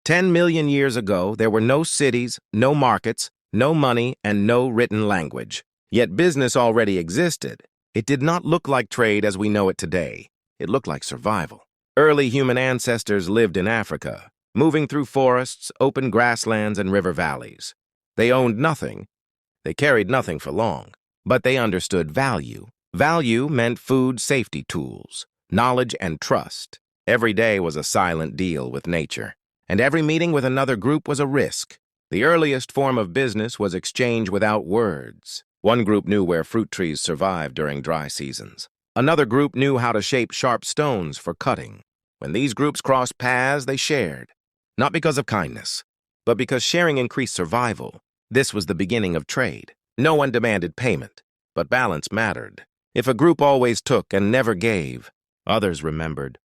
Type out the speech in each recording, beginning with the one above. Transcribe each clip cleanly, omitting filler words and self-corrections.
10 million years ago, there were no cities, no markets, no money, and no written language. Yet business already existed. It did not look like trade as we know it today. It looked like survival. Early human ancestors lived in Africa, moving through forests, open grasslands, and river valleys. They owned nothing. They carried nothing for long. But they understood value. Value meant food safety tools, knowledge, and trust. Every day was a silent deal with nature, and every meeting with another group was a risk. The earliest form of business was exchange without words. One group knew where fruit trees survived during dry seasons. Another group knew how to shape sharp stones for cutting. When these groups crossed paths, they shared. Not because of kindness, but because sharing increased survival. This was the beginning of trade. No one demanded payment, but balance mattered. If a group always took and never gave, others remembered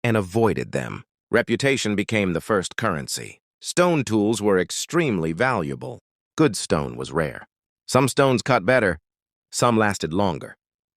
and avoided them. Reputation became the first currency. Stone tools were extremely valuable. Good stone was rare. Some stones cut better, some lasted longer.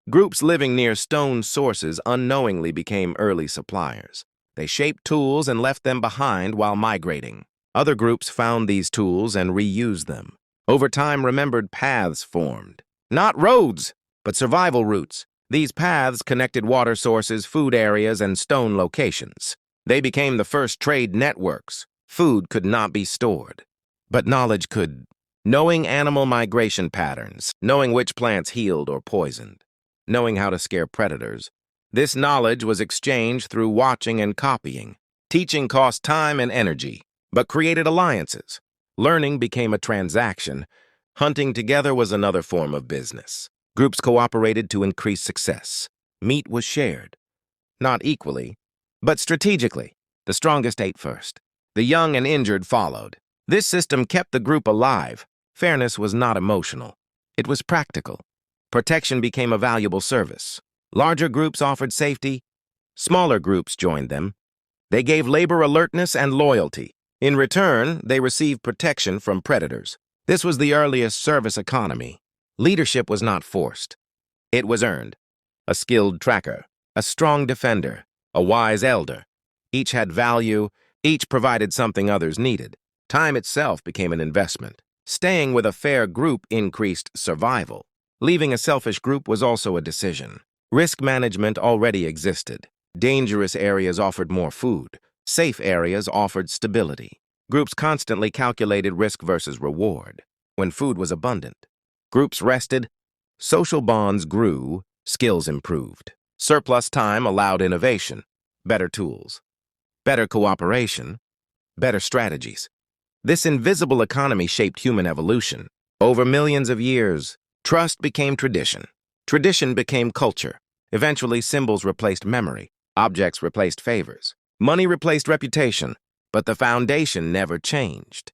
Groups living near stone sources unknowingly became early suppliers. They shaped tools and left them behind while migrating. Other groups found these tools and reused them. Over time, remembered paths formed. Not roads, but survival routes. These paths connected water sources, food areas, and stone locations. They became the first trade networks. Food could not be stored, but knowledge could. Knowing animal migration patterns, knowing which plants healed or poisoned, knowing how to scare predators. This knowledge was exchanged through watching and copying. Teaching cost time and energy, but created alliances. Learning became a transaction. Hunting together was another form of business. Groups cooperated to increase success. Meat was shared. Not equally, but strategically. The strongest ate first. The young and injured followed. This system kept the group alive. Fairness was not emotional. It was practical. Protection became a valuable service. Larger groups offered safety. Smaller groups joined them. They gave labor alertness and loyalty. In return, they received protection from predators. This was the earliest service economy. Leadership was not forced. It was earned. A skilled tracker, a strong defender, a wise elder. Each had value. Each provided something others needed. Time itself became an investment. Staying with a fair group increased survival. Leaving a selfish group was also a decision. Risk management already existed. Dangerous areas offered more food. Safe areas offered stability. Groups constantly calculated risk versus reward. When food was abundant, groups rested, social bonds grew, skills improved. Surplus time allowed innovation, better tools, better cooperation, better strategies. This invisible economy shaped human evolution. Over millions of years, trust became tradition. Tradition became culture. Eventually, symbols replaced memory. Objects replaced favors. Money replaced reputation. But the foundation never changed.